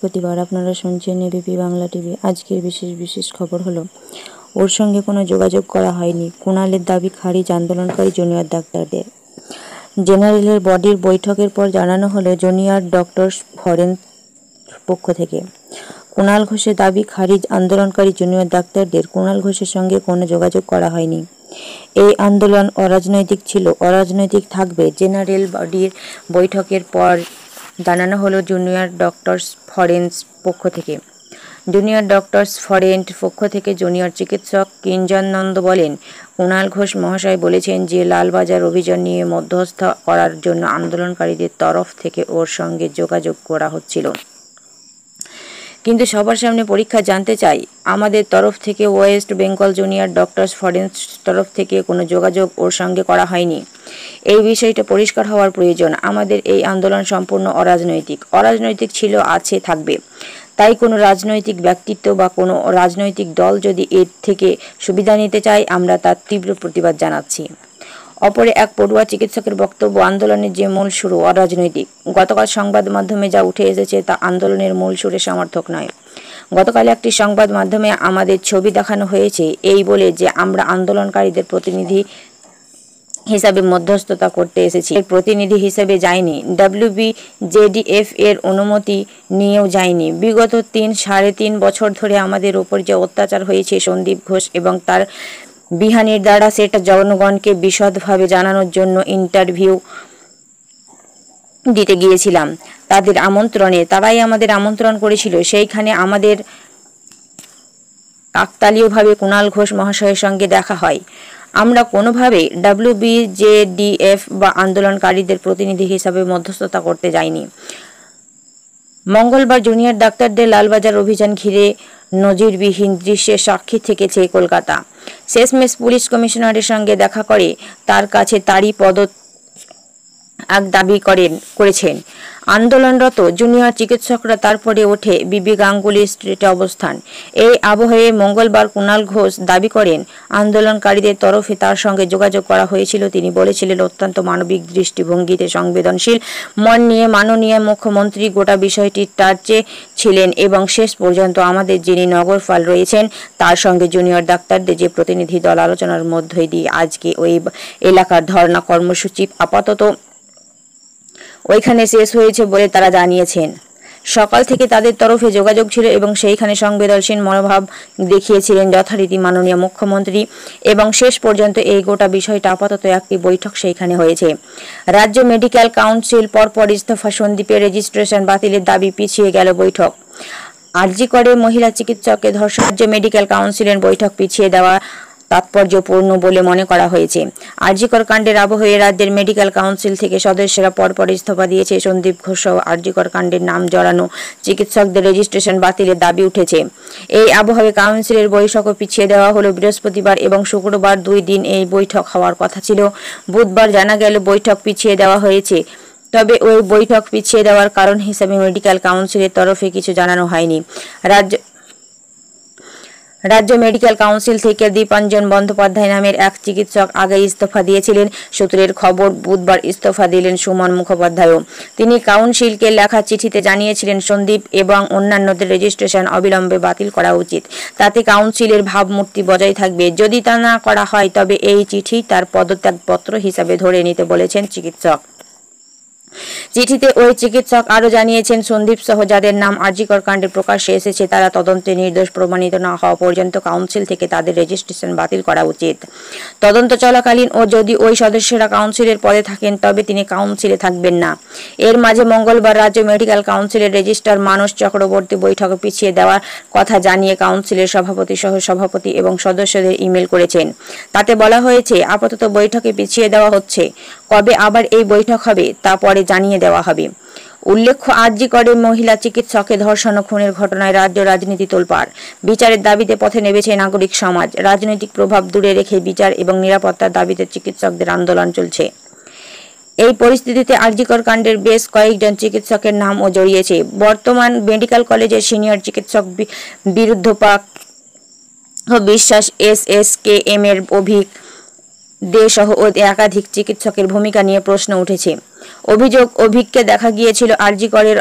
বৃহস্পতিবার। আপনারা শুনছেন এবিপি বাংলা টিভি। আজকের বিশেষ খবর হলো, ওর সঙ্গে কোনো যোগাযোগ করা হয়নি। কুণালের দাবি খারিজ আন্দোলনকারী জুনিয়র ডাক্তারদের। জেনারেলের বডির বৈঠকের পর জানানো হলো জুনিয়র ডক্টরস ফরেন পক্ষ থেকে কুণাল ঘোষের দাবি খারিজ আন্দোলনকারী জুনিয়র ডাক্তারদের। কুণাল ঘোষের সঙ্গে কোনো যোগাযোগ করা হয়নি। এই আন্দোলন অরাজনৈতিক ছিল, অরাজনৈতিক থাকবে। জেনারেল বডির বৈঠকের পর জানানো হলো জুনিয়র ডক্টরস ফরেন্স পক্ষ থেকে। জুনিয়র ডক্টরস ফরেন্ট পক্ষ থেকে জুনিয়র চিকিৎসক কিঞ্জন নন্দ বলেন, কুণাল ঘোষ মহাশয় বলেছেন যে লালবাজার অভিযান নিয়ে মধ্যস্থ করার জন্য আন্দোলনকারীদের তরফ থেকে ওর সঙ্গে যোগাযোগ করা হচ্ছিল, কিন্তু সবার সামনে পরীক্ষা জানতে চাই, আমাদের তরফ থেকে ওয়েস্ট বেঙ্গল জুনিয়র ডক্টরস ফরেন্স তরফ থেকে কোনো যোগাযোগ ওর সঙ্গে করা হয়নি। এই বিষয়টা পরিষ্কার হওয়ার প্রয়োজন। আমাদের এই আন্দোলন সম্পূর্ণ অরাজনৈতিক ছিল, আছে, থাকবে। তাই কোনো রাজনৈতিক ব্যক্তিত্ব বা কোনো রাজনৈতিক দল যদি এর থেকে সুবিধা নিতে চায়, আমরা তার তীব্র প্রতিবাদ জানাচ্ছি। অপরে এক পড়ুয়া চিকিৎসকের বক্তব্য, আন্দোলনের যে মূল সুর অরাজনৈতিক। গতকাল সংবাদ মাধ্যমে যা উঠে এসেছে তা আন্দোলনের মূল সুরের সমর্থক নয়। গতকাল একটি সংবাদ মাধ্যমে আমাদের ছবি দেখানো হয়েছে এই বলে যে আমরা আন্দোলনকারীদের প্রতিনিধি হিসাবে মধ্যস্থতা করতে এসেছি। এর প্রতিনিধি হিসেবে যায়নি, WBJDF এর অনুমতি নিয়েও যায়নি। বিগত 3-3.5 বছর ধরে আমাদের ওপর যে অত্যাচার হয়েছে সন্দীপ ঘোষ এবং তার বিহানির দ্বারা, সেটা জনগণকে বিশদভাবে জানানোর জন্য ইন্টারভিউ দিতে গিয়েছিলাম তাদের আমন্ত্রণে। তারাই আমাদের আমন্ত্রণ করেছিল। সেইখানে আমাদের কাকতালীয়ভাবে কুণাল ঘোষ মহাশয়ের সঙ্গে দেখা হয়। আমরা কোনোভাবে WBJDF বা আন্দোলনকারীদের প্রতিনিধি হিসাবে মধ্যস্থতা করতে যাইনি। মঙ্গলবার জুনিয়র ডাক্তারদের লালবাজার অভিযান ঘিরে নজিরবিহীন দৃশ্যের সাক্ষী থেকেছে কলকাতা। শেষমেশ পুলিশ কমিশনারের সঙ্গে দেখা করে তার কাছে তারই পদত্যাগ দাবি করেছেন আন্দোলনরত জুনিয়র চিকিৎসকরা। তারপরে ওঠে বিবি গাঙ্গুলি স্ট্রিটে অবস্থান। এই আবহে মঙ্গলবার কুণাল ঘোষ দাবি করেন আন্দোলনকারীদের তরফে তার সঙ্গে যোগাযোগ করা হয়েছিল। তিনি বলেছিলেন, অত্যন্ত মানবিক দৃষ্টিভঙ্গিতে সংবেদনশীল মন নিয়ে মাননীয় মুখ্যমন্ত্রী গোটা বিষয়টির টার্চে ছিলেন এবং শেষ পর্যন্ত আমাদের যিনি নগরপাল রয়েছেন তার সঙ্গে জুনিয়র ডাক্তারদের যে প্রতিনিধি দল আলোচনার মধ্য দিয়ে আজকে ওই এলাকার ধর্ণা কর্মসূচি আপাতত ওইখানে শেষ হয়েছে বলে তারা জানিয়েছেন। সকাল থেকে তাদের তরফে যোগাযোগ ছিল এবং সেইখানে সংবেদনশীল মনোভাব দেখিয়েছিলেন যথারীতি মাননীয় মুখ্যমন্ত্রী এবং শেষ পর্যন্ত এই গোটা বিষয়টা আপাতত একটি বৈঠক সেইখানে হয়েছে। রাজ্য মেডিকেল কাউন্সিল পরপর ইস্তফা, সন্দীপের রেজিস্ট্রেশন বাতিলের দাবি, পিছিয়ে গেল বৈঠক। আরজি করে মহিলা চিকিৎসককে ধর্ষণ, রাজ্য মেডিকেল কাউন্সিলের বৈঠক পিছিয়ে দেওয়া তাৎপর্যপূর্ণ বলে মনে করা হয়েছে। আরজিকর কাণ্ডের আবহে রাজ্যের মেডিকেল কাউন্সিল থেকে সদস্যরা পরপর ইস্তফা দিয়েছে। সন্দীপ ঘোষ সহ আরজিকর কাণ্ডের নাম জড়ানো চিকিৎসকদের রেজিস্ট্রেশন বাতিলের দাবি উঠেছে। এই আবহে কাউন্সিলের বৈঠকও পিছিয়ে দেওয়া হলো বৃহস্পতিবার এবং শুক্রবার, 2 দিন এই বৈঠক হওয়ার কথা ছিল। বুধবার জানা গেল বৈঠক পিছিয়ে দেওয়া হয়েছে। তবে ওই বৈঠক পিছিয়ে দেওয়ার কারণ হিসেবে মেডিকেল কাউন্সিলের তরফে কিছু জানানো হয়নি। রাজ্য মেডিকেল কাউন্সিল থেকে দীপাঞ্জন বন্দ্যোপাধ্যায় নামের এক চিকিৎসক আগে ইস্তফা দিয়েছিলেন। সূত্রের খবর, বুধবার ইস্তফা দিলেন সুমন মুখোপাধ্যায়ও। তিনি কাউন্সিলকে লেখা চিঠিতে জানিয়েছিলেন সন্দীপ এবং অন্যান্যদের রেজিস্ট্রেশন অবিলম্বে বাতিল করা উচিত। তাতে কাউন্সিলের ভাবমূর্তি বজায় থাকবে। যদি তা না করা হয় তবে এই চিঠি তার পদত্যাগপত্র হিসাবে ধরে নিতে বলেছেন চিকিৎসক। চিঠিতে ওই চিকিৎসক আরও জানিয়েছেন, সন্দীপ সহ যাদের নাম আরজিকর কাণ্ডে প্রকাশ্যে এসেছে তারা তদন্তে নির্দোষ প্রমাণিত না হওয়া পর্যন্ত কাউন্সিল থেকে তাদের রেজিস্ট্রেশন বাতিল করা উচিত। তদন্ত চলাকালীন ও যদি ওই সদস্যরা কাউন্সিলের পদে থাকেন তবে তিনি কাউন্সিলে থাকবেন না। এর মাঝে মঙ্গলবার রাজ্য মেডিকেল কাউন্সিলের রেজিস্ট্রার মানস চক্রবর্তী বৈঠক পিছিয়ে দেওয়ার কথা জানিয়ে কাউন্সিলের সভাপতি সহ সভাপতি এবং সদস্যদের ইমেল করেছেন। তাতে বলা হয়েছে, আপাতত বৈঠকে পিছিয়ে দেওয়া হচ্ছে, কবে আবার এই বৈঠক হবে তা পরে জানিয়ে দেওয়া হবে। উল্লেখ্য, আরজি করে মহিলা চিকিৎসকের ধর্ষণ ও খুনের ঘটনায় রাজ্য রাজনীতি তোলপাড়। বিচারের দাবিতে পথে নেমেছে নাগরিক সমাজ। রাজনৈতিক প্রভাব দূরে রেখে বিচার এবং নিরাপত্তার দাবিতে চিকিৎসকদের আন্দোলন চলছে। এই পরিস্থিতিতে আরজিকর কাণ্ডের বেশ কয়েকজন চিকিৎসকের নামও জড়িয়েছে। বর্তমান মেডিকেল কলেজের সিনিয়র চিকিৎসক বিরুদ্ধপাক বিশ্বাস, SSKM এর দে সহ একাধিক চিকিৎসকের ভূমিকা নিয়ে প্রশ্ন উঠেছে। অভিযোগ, অভিজ্ঞকে দেখা গিয়েছিল আরজি করের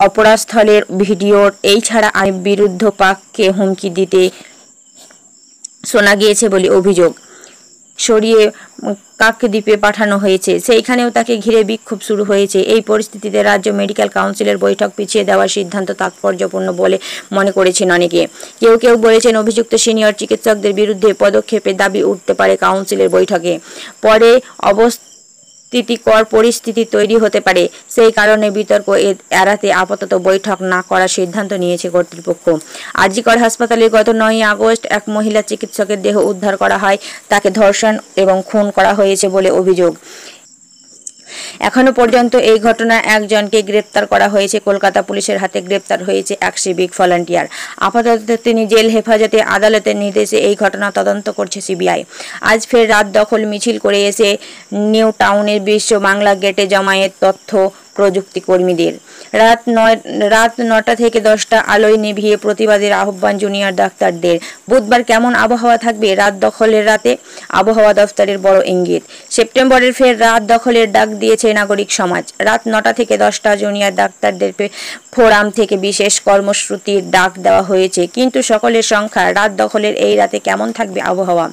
অপরাধস্থলের ভিডিওর এই ছাড়া বিরুদ্ধ পাককে হুমকি দিতে শোনা গিয়েছে বলে অভিযোগ। সরিয়ে কাকদ্বীপে পাঠানো হয়েছে, সেইখানেও তাকে ঘিরে বিক্ষোভ শুরু হয়েছে। এই পরিস্থিতিতে রাজ্য মেডিকেল কাউন্সিলের বৈঠক পিছিয়ে দেওয়ার সিদ্ধান্ত তাৎপর্যপূর্ণ বলে মনে করেছেন অনেকে। কেউ কেউ বলেছেন অভিযুক্ত সিনিয়র চিকিৎসকদের বিরুদ্ধে পদক্ষেপের দাবি উঠতে পারে কাউন্সিলের বৈঠকে, পরে অস্বস্তিকর পরিস্থিতি তৈরি হতে পারে। সেই কারণে বিতর্ক এড়াতে আপাতত বৈঠক না করার সিদ্ধান্ত নিয়েছে কর্তৃপক্ষ। আরজিকর হাসপাতালে গত 9 আগস্ট এক মহিলা চিকিৎসকের দেহ উদ্ধার করা হয়। তাকে ধর্ষণ এবং খুন করা হয়েছে বলে অভিযোগ। এখনো পর্যন্ত এই ঘটনায় একজনকে গ্রেপ্তার করা হয়েছে। কলকাতা পুলিশের হাতে গ্রেপ্তার হয়েছে এক সিভিক ভলান্টিয়ার। আপাতত তিনি জেল হেফাজতে। আদালতের নির্দেশে এই ঘটনা তদন্ত করছে সিবিআই। আজ ফের রাত দখল মিছিল করে এসে নিউ টাউনের বিশ্ব বাংলা গেটে জমায়েত তথ্য প্রযুক্তি কর্মীদের। রাত 9টা থেকে 10টা আলোয় নিভিয়ে প্রতিবাদের আহ্বান জুনিয়র ডাক্তারদের। বুধবার কেমন আবহাওয়া থাকবে রাত দখলের রাতে? আবহাওয়া দফতরের বড় ইঙ্গিত। সেপ্টেম্বরের ফের রাত দখলের ডাক দিয়েছে নাগরিক সমাজ। রাত 9টা থেকে 10টা জুনিয়র ডাক্তারদের ফোরাম থেকে বিশেষ কর্মসূচির ডাক দেওয়া হয়েছে। কিন্তু সকলের সংখ্যা রাত দখলের এই রাতে কেমন থাকবে আবহাওয়া?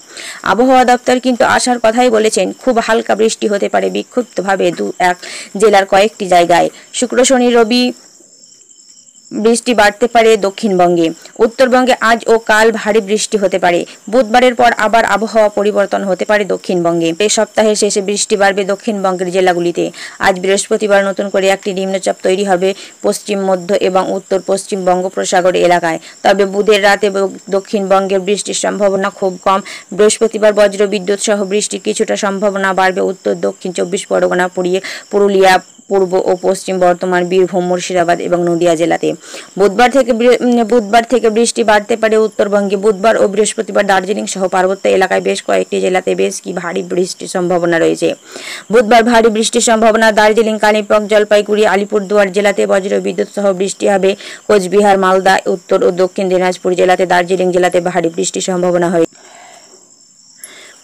আবহাওয়া দপ্তর কিন্তু আসার কথাই বলেছেন। খুব হালকা বৃষ্টি হতে পারে বিক্ষিপ্তভাবে 2-1 জেলার কয়েকটি জায়গায়। শুক্র শনি রবি বৃষ্টি বাড়তে পারে দক্ষিণবঙ্গে। উত্তরবঙ্গে আজ ও কাল ভারী বৃষ্টি হতে পারে। বুধবারের পর আবার আবহাওয়া পরিবর্তন হতে পারে দক্ষিণবঙ্গে। এই সপ্তাহের শেষে বৃষ্টি বাড়বে দক্ষিণবঙ্গের জেলাগুলিতে। আজ বৃহস্পতিবার নতুন করে একটি নিম্নচাপ তৈরি হবে পশ্চিম মধ্য এবং উত্তর পশ্চিম বঙ্গোপসাগর এলাকায়। তবে বুধের রাতে দক্ষিণবঙ্গের বৃষ্টির সম্ভাবনা খুব কম। বৃহস্পতিবার বজ্র বিদ্যুৎ সহ বৃষ্টির কিছুটা সম্ভাবনা বাড়বে উত্তর দক্ষিণ 24 পরগনা, পুরুলিয়া, পূর্ব ও পশ্চিম বর্ধমান, বীরভূম, মুর্শিদাবাদ এবং নদিয়া জেলাতে। বুধবার থেকে বৃষ্টি বাড়তে পারে উত্তরবঙ্গে। বুধবার ও বৃহস্পতিবার দার্জিলিং সহ পার্বত্য এলাকায় বেশ কয়েকটি জেলাতে বেশ ভারী বৃষ্টির সম্ভাবনা রয়েছে। বুধবার ভারী বৃষ্টির সম্ভাবনা দার্জিলিং, কালিম্পং, জলপাইগুড়ি, আলিপুরদুয়ার জেলাতে বজ্র বিদ্যুৎ সহ বৃষ্টি হবে। কোচবিহার, মালদা, উত্তর ও দক্ষিণ দিনাজপুর জেলাতে, দার্জিলিং জেলাতে ভারী বৃষ্টির সম্ভাবনা হয়।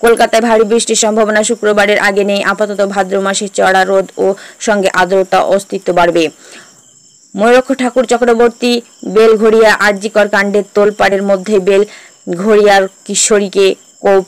কলকাতায় ভারী বৃষ্টির সম্ভাবনা শুক্রবারের আগে নেই। আপাতত ভাদ্র মাসে চড়া রোদ ও সঙ্গে আর্দ্রতা অস্তিত্ব বাড়বে। ময়ূরাক্ষ ঠাকুর চক্রবর্তী বেলঘড়িয়া আরজিকর কাণ্ডের তোলপাড়ের মধ্যে বেলঘড়িয়ার কিশোরীকে কোপ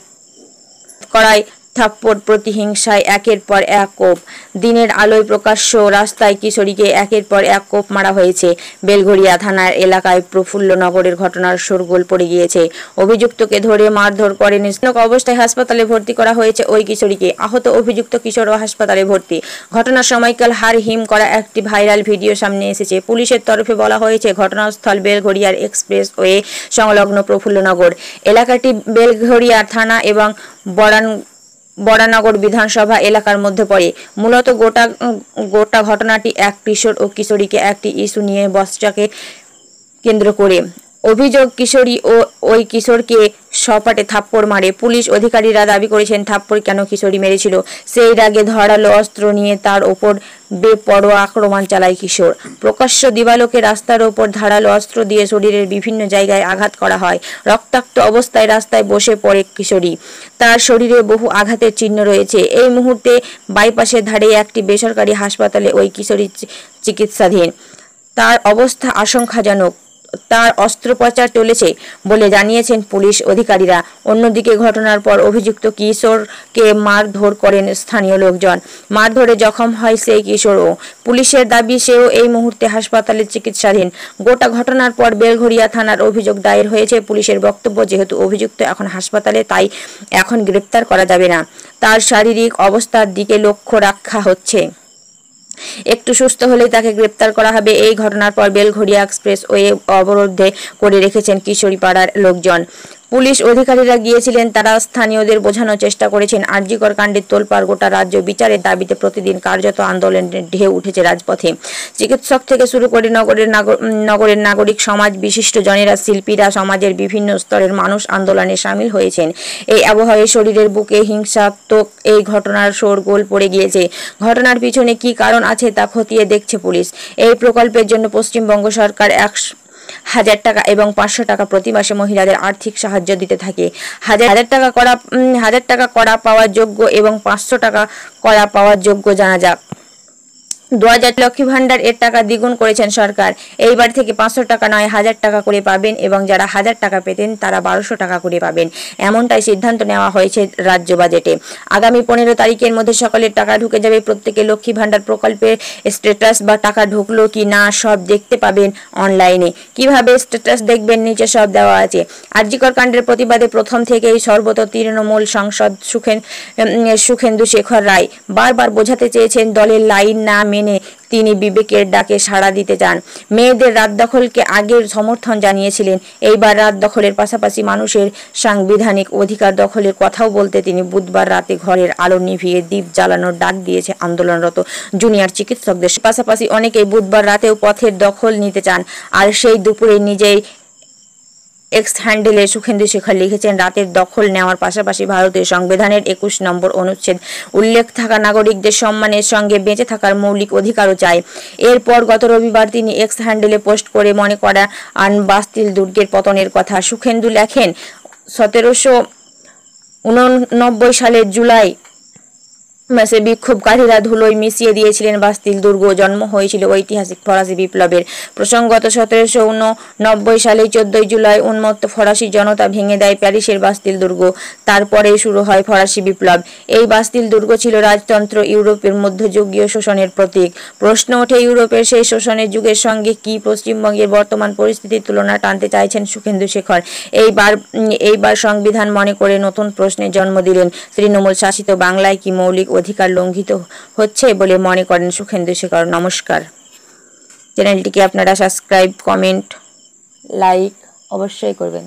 করায় থাপ্পড়, প্রতিহিংসায় একের পর এক কোপ। দিনের আলোয় প্রকাশ্য রাস্তায় কিশোরীকে একের পর এক কোপ মারা হয়েছে। বেলঘড়িয়া থানার এলাকায় প্রফুল্লনগরের ঘটনার শোরগোল পড়ে গিয়েছে। অভিযুক্তকে ধরে মারধর করেন স্নাতক অবস্থায় হাসপাতালে ভর্তি করা হয়েছে ওই কিশোরীকে। আহত অভিযুক্ত কিশোরও হাসপাতালে ভর্তি। ঘটনার সময়কাল হাড় হিম করা একটি ভাইরাল ভিডিও সামনে এসেছে। পুলিশের তরফে বলা হয়েছে ঘটনাস্থল বেলঘড়িয়ার এক্সপ্রেসওয়ে সংলগ্ন প্রফুল্লনগর এলাকাটি বেলঘড়িয়া থানা এবং বরানগর বিধানসভা এলাকার মধ্যে পড়ে। মূলত গোটা ঘটনাটি এক কিশোর ও কিশোরীকে একটি ইস্যু নিয়ে বচসাকে কেন্দ্র করে। অভিযোগ কিশোরী ও ওই কিশোরকে সপাটে থাপ্পড় মারে। পুলিশ অধিকারীরা দাবি করেছেন থাপ্পড় কেন কিশোরী মেরেছিল সেই রাগে ধারালো অস্ত্র নিয়ে তার ওপর বেপরোয়া আক্রমণ চালায় কিশোর। প্রকাশ্য দিবালোকে রাস্তার ওপর ধারালো অস্ত্র দিয়ে শরীরের বিভিন্ন জায়গায় আঘাত করা হয়। রক্তাক্ত অবস্থায় রাস্তায় বসে পড়ে কিশোরী। তার শরীরে বহু আঘাতের চিহ্ন রয়েছে। এই মুহূর্তে বাইপাসের ধারে একটি বেসরকারি হাসপাতালে ওই কিশোরী চিকিৎসাধীন। তার অবস্থা আশঙ্কাজনক। তার অস্ত্রোপচার চলেছে বলে জানিয়েছেন পুলিশ অধিকারীরা। অন্যদিকে ঘটনার পর অভিযুক্ত কিশোরকে মারধর করেন স্থানীয় লোকজন। মারধরে জখম হয় সেই কিশোরও। পুলিশের দাবি সেও এই মুহূর্তে হাসপাতালে চিকিৎসাধীন। গোটা ঘটনার পর বেলঘড়িয়া থানার অভিযোগ দায়ের হয়েছে। পুলিশের বক্তব্য, যেহেতু অভিযুক্ত এখন হাসপাতালে তাই এখন গ্রেপ্তার করা যাবে না। তার শারীরিক অবস্থার দিকে লক্ষ্য রাখা হচ্ছে। একটু সুস্থ হলেই তাকে গ্রেপ্তার করা হবে। এই ঘটনার পর বেলঘড়িয়া এক্সপ্রেসওয়ে অবরোধে করে রেখেছেন কিশোরী পাড়ার লোকজন। পুলিশ অধিকারীরা গিয়েছিলেন। তারা স্থানীয়দের বোঝানোর চেষ্টা করেছেন। আরজিকর কাণ্ডের তোলপাড় গোটা রাজ্য। বিচারের দাবিতে প্রতিদিন কার্যত আন্দোলনের ঢেউ উঠেছে রাজপথে। চিকিৎসক থেকে শুরু করে নগরের নাগরিক সমাজ, বিশিষ্ট জনেরা, শিল্পীরা, সমাজের বিভিন্ন স্তরের মানুষ আন্দোলনে সামিল হয়েছেন। এই আবহাওয়ায় শরীরের বুকে হিংসাত্মক এই ঘটনার শোরগোল পড়ে গিয়েছে। ঘটনার পিছনে কি কারণ আছে তা খতিয়ে দেখছে পুলিশ। এই প্রকল্পের জন্য পশ্চিমবঙ্গ সরকার 1,000 টাকা এবং 500 টাকা প্রতি মাসে মহিলাদের আর্থিক সাহায্য দিতে থাকে। 1,000 টাকা করা পাওয়ার যোগ্য এবং 500 টাকা করা পাওয়ার যোগ্য জানা যাক। 2000 লক্ষ্মী ভান্ডার এর টাকা দ্বিগুণ করেছেন সরকার। এইবার থেকে 500 টাকা নয় 1000 টাকা করে পাবেন এবং যারা 1000 টাকা পেতেন তারা 1200 টাকা করে পাবেন, এমনটাই সিদ্ধান্ত নেওয়া হয়েছে রাজ্য বাজেটে। আগামী 15 তারিখের মধ্যে সকলের টাকা ঢুকে যাবে। প্রত্যেকে লক্ষ্মী ভান্ডার প্রকল্পের স্ট্যাটাস বা টাকা ঢুকলো কি না সব দেখতে পাবেন অনলাইনে। কিভাবে স্ট্যাটাস দেখবেন নিচে সব দেওয়া আছে। আরজিকর কাণ্ডের প্রতিবাদে প্রথম থেকেই সর্বত তৃণমূল সাংসদ সুখেন্দু শেখর রায় বারবার বোঝাতে চেয়েছেন দলের লাইন না মেনে তিনি বিবেকের ডাকে সাড়া দিতে চান। মেয়েদের রাত দখলকে আগের সমর্থন জানিয়েছিলেন, এইবার রাত দখলের পাশাপাশি মানুষের সাংবিধানিক অধিকার দখলের কথাও বলতে তিনি বুধবার রাতে ঘরের আলো নিভিয়ে দ্বীপ জ্বালানোর ডাক দিয়েছে আন্দোলনরত জুনিয়র চিকিৎসকদের। পাশাপাশি অনেকেই বুধবার রাতেও পথের দখল নিতে চান। আর সেই দুপুরে নিজেই এক্স হ্যান্ডেলে সুখেন্দু শেখর লিখেছেন, রাতের দখল নেওয়ার পাশাপাশি ভারতের সংবিধানের 21 নম্বর অনুচ্ছেদ উল্লেখ থাকা নাগরিকদের সম্মানের সঙ্গে বেঁচে থাকার মৌলিক অধিকারও চায়। এরপর গত রবিবার তিনি এক্স হ্যান্ডেলে পোস্ট করে মনে করা বাস্তিল দুর্গের পতনের কথা। সুখেন্দু লেখেন, 1789 সালের জুলাই মাসে বিক্ষোভকারীরা ধুলোয় মিশিয়ে দিয়েছিলেন বাস্তিল দুর্গ। জন্ম হয়েছিল ঐতিহাসিক ফরাসি বিপ্লবের। প্রসঙ্গত 1789 সালে 14 জুলাই উন্মত্ত ফরাসি জনতা ভেঙে দেয় প্যারিসের বাস্তিল দুর্গ। তারপরেই শুরু হয় ফরাসি বিপ্লব। এই বাস্তিল দুর্গ ছিল রাজতন্ত্র ইউরোপের মধ্যযুগীয় শোষণের প্রতীক। প্রশ্ন ওঠে, ইউরোপের সেই শোষণের যুগের সঙ্গে কি পশ্চিমবঙ্গের বর্তমান পরিস্থিতির তুলনা টানতে চাইছেন সুখেন্দু শেখর? এইবার সংবিধান মনে করে নতুন প্রশ্নের জন্ম দিলেন। তৃণমূল শাসিত বাংলায় কি মৌলিক অধিকার লঙ্ঘিত হচ্ছে বলে মনে করেন সুখেন্দু শেখর? নমস্কার। চ্যানেলটিকে আপনারা সাবস্ক্রাইব, কমেন্ট, লাইক অবশ্যই করবেন।